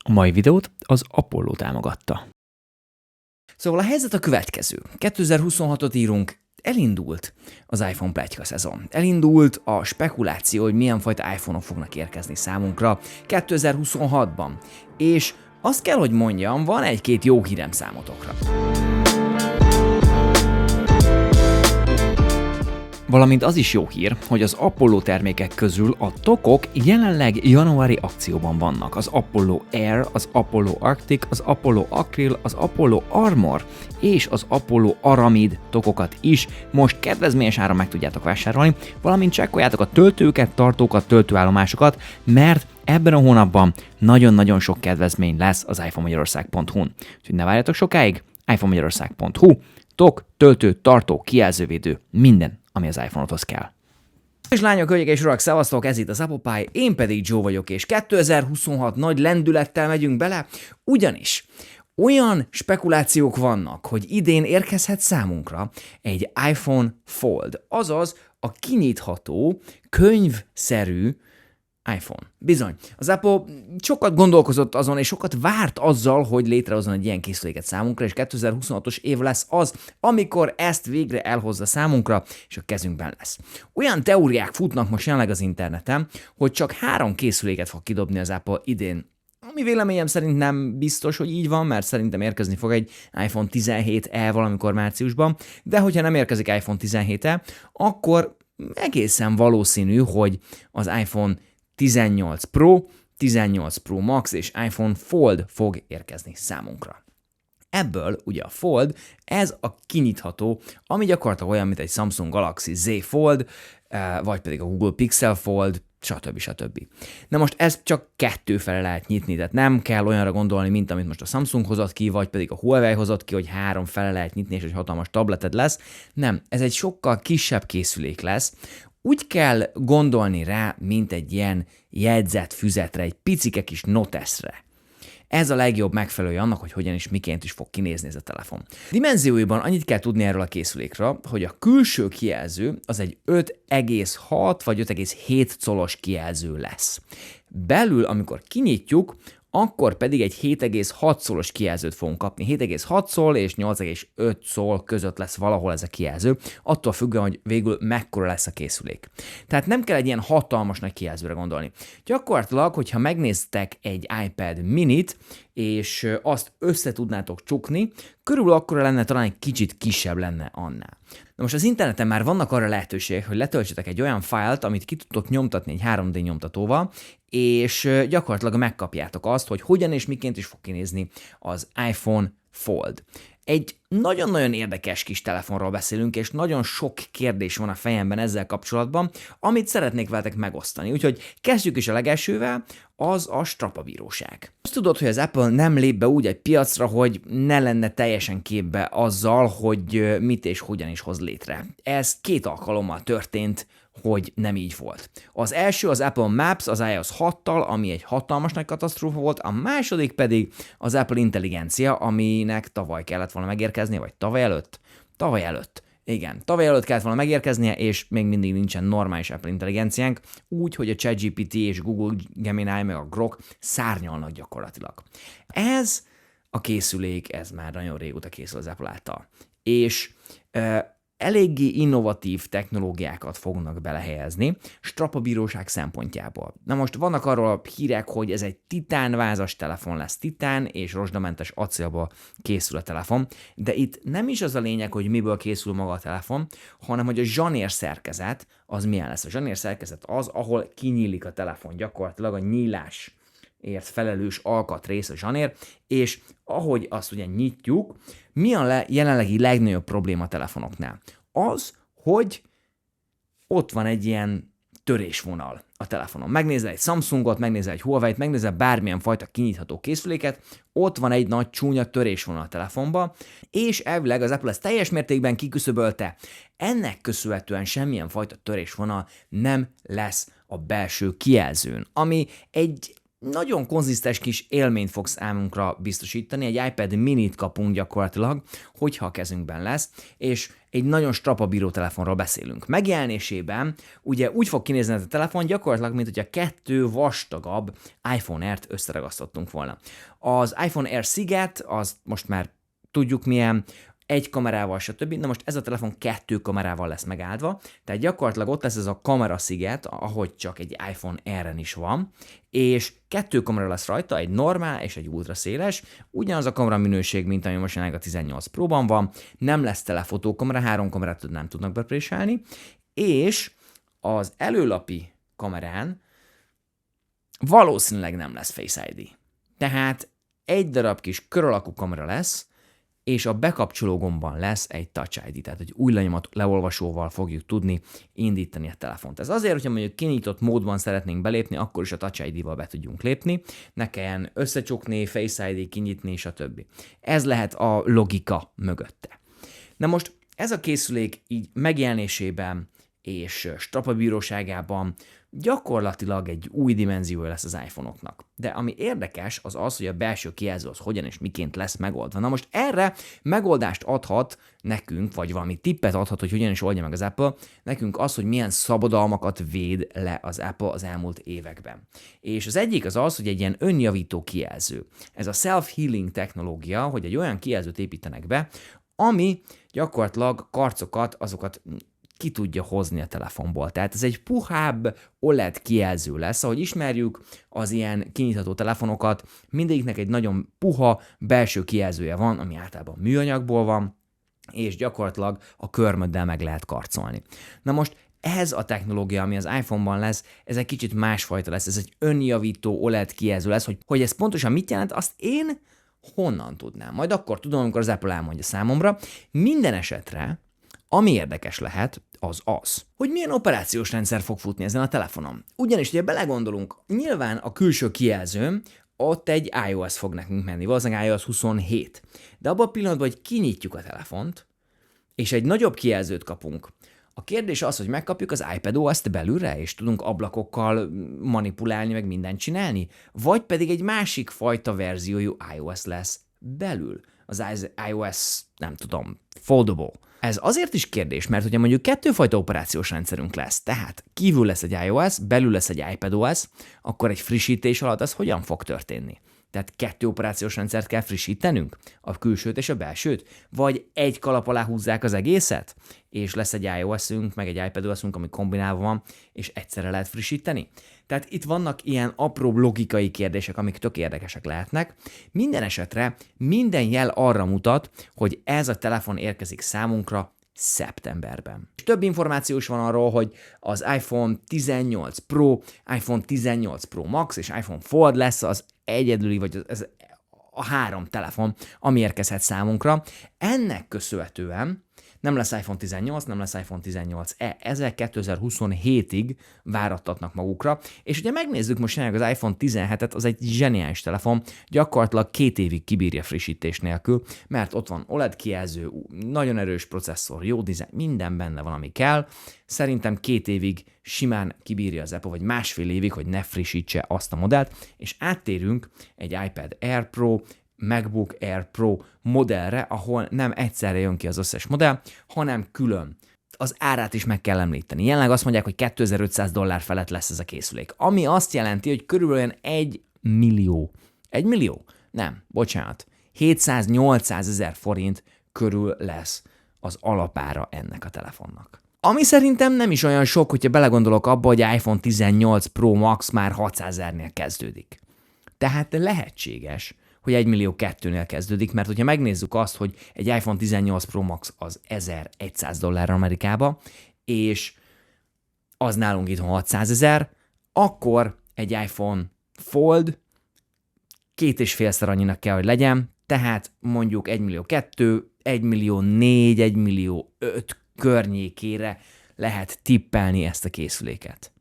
A mai videót az Apollo támogatta. Szóval a helyzet a következő. 2026-ot írunk, elindult az iPhone pletyka szezon. Elindult a spekuláció, hogy milyen fajta iPhone-ok fognak érkezni számunkra 2026-ban. És azt kell, hogy mondjam, van egy-két jó hírem számotokra. Valamint az is jó hír, hogy az Apollo termékek közül a tokok jelenleg januári akcióban vannak. Az Apollo Air, az Apollo Arctic, az Apollo Acryl, az Apollo Armor és az Apollo Aramid tokokat is most kedvezményes áron meg tudjátok vásárolni, valamint csekkoljátok a töltőket, tartókat, töltőállomásokat, mert ebben a hónapban nagyon-nagyon sok kedvezmény lesz az iPhonemagyarország.hu-n. Úgyhogy ne várjatok sokáig, iPhonemagyarország.hu, tok, töltő, tartó, kijelzővédő, minden, ami az iPhone-othoz kell. És lányok, hölgyek és urak, szevasztok, ez itt az Apple Pie, én pedig Joe vagyok, és 2026 nagy lendülettel megyünk bele, ugyanis olyan spekulációk vannak, hogy idén érkezhet számunkra egy iPhone Fold, azaz a kinyitható, könyvszerű iPhone. Bizony. Az Apple sokat gondolkozott azon, és sokat várt azzal, hogy létrehozzon egy ilyen készüléket számunkra, és 2026-os év lesz az, amikor ezt végre elhozza számunkra, és a kezünkben lesz. Olyan teóriák futnak most jelenleg az interneten, hogy csak 3 készüléket fog kidobni az Apple idén. Ami véleményem szerint nem biztos, hogy így van, mert szerintem érkezni fog egy iPhone 17e valamikor márciusban, de hogyha nem érkezik iPhone 17e, akkor egészen valószínű, hogy az iPhone 18 Pro, 18 Pro Max és iPhone Fold fog érkezni számunkra. Ebből ugye a Fold, ez a kinyitható, ami gyakorlatilag olyan, mint egy Samsung Galaxy Z Fold, vagy pedig a Google Pixel Fold, stb. Na most ezt csak 2 fele lehet nyitni, tehát nem kell olyanra gondolni, mint amit most a Samsung hozott ki, vagy pedig a Huawei hozott ki, hogy 3 fele lehet nyitni, és egy hatalmas tableted lesz. Nem, ez egy sokkal kisebb készülék lesz. Úgy kell gondolni rá, mint egy ilyen jegyzett füzetre, egy picike kis noteszre. Ez a legjobb megfelelője annak, hogy hogyan és miként is fog kinézni ez a telefon. Dimenzióiban annyit kell tudni erről a készülékről, hogy a külső kijelző az egy 5,6 vagy 5,7 colos kijelző lesz. Belül, amikor kinyitjuk, akkor pedig egy 7,6 szolos kijelzőt fogunk kapni. 7,6 szól és 8,5 szól között lesz valahol ez a kijelző, attól függően, hogy végül mekkora lesz a készülék. Tehát nem kell egy ilyen hatalmas nagy kijelzőre gondolni. Gyakorlatilag, hogyha megnéztek egy iPad minit, és azt össze tudnátok csukni, körülbelül akkora lenne, talán egy kicsit kisebb lenne annál. Na most az interneten már vannak arra lehetőségek, hogy letöltsetek egy olyan fájlt, amit ki tudtok nyomtatni egy 3D nyomtatóval, és gyakorlatilag megkapjátok azt, hogy hogyan és miként is fog kinézni az iPhone Fold. Egy nagyon-nagyon érdekes kis telefonról beszélünk, és nagyon sok kérdés van a fejemben ezzel kapcsolatban, amit szeretnék veletek megosztani. Úgyhogy kezdjük is a legelsővel, az a strapabíróság. Azt tudod, hogy az Apple nem lép be úgy egy piacra, hogy ne lenne teljesen képbe azzal, hogy mit és hogyan is hoz létre. Ez 2 alkalommal történt, hogy nem így volt. Az első az Apple Maps az iOS 6-tal, ami egy hatalmas nagy katasztrófa volt, a második pedig az Apple Intelligencia, aminek tavaly kellett volna megérkeznie, vagy tavaly előtt? Tavaly előtt. Igen, tavaly előtt kellett volna megérkeznie, és még mindig nincsen normális Apple Intelligenciánk, úgy, hogy a ChatGPT és Google Gemini meg a Grok szárnyalnak gyakorlatilag. Ez a készülék, ez már nagyon régóta készül az Apple által. És eléggé innovatív technológiákat fognak belehelyezni strapabíróság szempontjából. Na most vannak arról a hírek, hogy ez egy titánvázas telefon lesz, titán és rozsdamentes acélból készül a telefon, de itt nem is az a lényeg, hogy miből készül maga a telefon, hanem hogy a zsanér szerkezet az milyen lesz. A zsanér szerkezet az, ahol kinyílik a telefon, gyakorlatilag a nyílás ért felelős alkatrész a zsanér, és ahogy azt ugye nyitjuk, mi a jelenlegi legnagyobb probléma a telefonoknál? Az, hogy ott van egy ilyen törésvonal a telefonon. Megnézel egy Samsungot, megnézel egy Huawei-t, megnézel bármilyen fajta kinyitható készüléket, ott van egy nagy csúnya törésvonal a telefonba, és elvileg az Apple ezt teljes mértékben kiküszöbölte. Ennek köszönhetően semmilyen fajta törésvonal nem lesz a belső kijelzőn, ami egy nagyon konzisztens kis élményt fog számunkra biztosítani, egy iPad minit kapunk gyakorlatilag, hogyha a kezünkben lesz, és egy nagyon strapabíró telefonról beszélünk. Megjelenésében ugye úgy fog kinézni ez a telefon gyakorlatilag, mint hogyha 2 vastagabb iPhone Air-t összeragasztottunk volna. Az iPhone Air sziget, az most már tudjuk milyen, 1 kamerával, stb. Na most ez a telefon 2 kamerával lesz megáldva, tehát gyakorlatilag ott lesz ez a kamerasziget, ahogy csak egy iPhone Air-en is van, és 2 kamera lesz rajta, egy normál és egy ultra széles, ugyanaz a kamera minőség, mint ami most jelenleg a 18 Pro-ban van, nem lesz telefotókamera, 3 kamerát nem tudnak bepréselni, és az előlapi kamerán valószínűleg nem lesz Face ID. Tehát egy darab kis kör alakú kamera lesz, és a bekapcsoló gombban lesz egy Touch ID, tehát egy új lenyomat leolvasóval fogjuk tudni indítani a telefont. Ez azért, hogyha mondjuk kinyitott módban szeretnénk belépni, akkor is a Touch ID-val be tudjunk lépni, ne kelljen összecsukni, Face ID, kinyitni, stb. Ez lehet a logika mögötte. Na most ez a készülék így megjelenésében és strapabíróságában gyakorlatilag egy új dimenziója lesz az iPhone-oknak. De ami érdekes, az az, hogy a belső kijelző az hogyan és miként lesz megoldva. Na most erre megoldást adhat nekünk, vagy valami tippet adhat, hogy hogyan is oldja meg az Apple, nekünk az, hogy milyen szabadalmakat véd le az Apple az elmúlt években. És az egyik az az, hogy egy ilyen önjavító kijelző. Ez a self-healing technológia, hogy egy olyan kijelzőt építenek be, ami gyakorlatilag karcokat, azokat ki tudja hozni a telefonból. Tehát ez egy puhább OLED kijelző lesz, ahogy ismerjük az ilyen kinyitható telefonokat, mindegyiknek egy nagyon puha belső kijelzője van, ami általában műanyagból van, és gyakorlatilag a körmöddel meg lehet karcolni. Na most ez a technológia, ami az iPhone-ban lesz, ez egy kicsit másfajta lesz, ez egy önjavító OLED kijelző lesz, hogy ez pontosan mit jelent, azt én honnan tudnám. Majd akkor tudom, amikor az Apple elmondja számomra. Minden esetre ami érdekes lehet, az, hogy milyen operációs rendszer fog futni ezen a telefonon. Ugyanis, ugye belegondolunk, nyilván a külső kijelzőn ott egy iOS fog nekünk menni, valószínűleg iOS 27. De abban a pillanatban, hogy kinyitjuk a telefont, és egy nagyobb kijelzőt kapunk, a kérdés az, hogy megkapjuk az iPadOS-t belülre, és tudunk ablakokkal manipulálni, meg mindent csinálni, vagy pedig egy másik fajta verziójú iOS lesz belül. Az iOS, nem tudom, foldable. Ez azért is kérdés, mert ugye mondjuk 2 fajta operációs rendszerünk lesz, tehát kívül lesz egy iOS, belül lesz egy iPadOS, akkor egy frissítés alatt az hogyan fog történni? Tehát 2 operációs rendszert kell frissítenünk, a külsőt és a belsőt, vagy egy kalap alá húzzák az egészet, és lesz egy iOS-ünk, meg egy iPadOS-ünk, ami kombinálva van, és egyszerre lehet frissíteni. Tehát itt vannak ilyen apró logikai kérdések, amik tök érdekesek lehetnek. Minden esetre minden jel arra mutat, hogy ez a telefon érkezik számunkra szeptemberben. Több információ is van arról, hogy az iPhone 18 Pro, iPhone 18 Pro Max és iPhone Fold lesz az egyedüli, vagy ez a 3 telefon, ami érkezhet számunkra. Ennek köszönhetően nem lesz iPhone 18, nem lesz iPhone 18e, ezek 2027-ig várattatnak magukra, és ugye megnézzük most jelenleg az iPhone 17-et, az egy zseniális telefon, gyakorlatilag 2 évig kibírja frissítés nélkül, mert ott van OLED kijelző, nagyon erős processzor, jó dizájn, minden benne van, ami kell. Szerintem 2 évig simán kibírja az Apple, vagy 1,5 évig, hogy ne frissítse azt a modellt, és áttérünk egy iPad Air Pro, MacBook Air Pro modellre, ahol nem egyszerre jön ki az összes modell, hanem külön. Az árát is meg kell említeni. Jelenleg azt mondják, hogy $2500 felett lesz ez a készülék, ami azt jelenti, hogy körülbelül 1 millió. 1 millió? Nem, bocsánat. 700-800 ezer forint körül lesz az alapára ennek a telefonnak. Ami szerintem nem is olyan sok, hogyha belegondolok abba, hogy iPhone 18 Pro Max már 600 000-nél kezdődik. Tehát lehetséges, hogy 1 millió 2-nél kezdődik, mert hogyha megnézzük azt, hogy egy iPhone 18 Pro Max az $1100 Amerikába, és az nálunk itthon 600 000, akkor egy iPhone Fold 2,5-szer annyinak kell, hogy legyen, tehát mondjuk 1 millió 2, 1 millió 4, 1 millió 5 környékére lehet tippelni ezt a készüléket.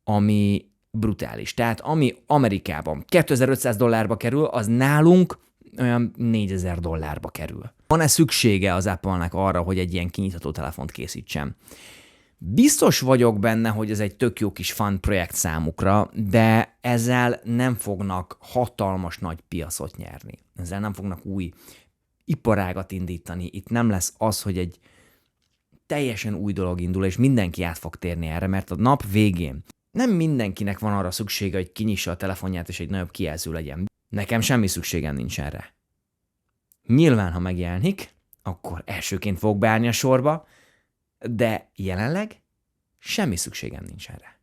Ami brutális. Tehát ami Amerikában $2500 kerül, az nálunk olyan $4000 kerül. Van-e szüksége az Apple-nek arra, hogy egy ilyen kinyitható telefont készítsen? Biztos vagyok benne, hogy ez egy tök jó kis fun projekt számukra, de ezzel nem fognak hatalmas nagy piacot nyerni. Ezzel nem fognak új iparágat indítani. Itt nem lesz az, hogy egy teljesen új dolog indul, és mindenki át fog térni erre, mert a nap végén nem mindenkinek van arra szüksége, hogy kinyissa a telefonját, és egy nagyobb kijelző legyen. Nekem semmi szükségem nincs erre. Nyilván, ha megjelenik, akkor elsőként fog beállni a sorba, de jelenleg semmi szükségem nincs erre.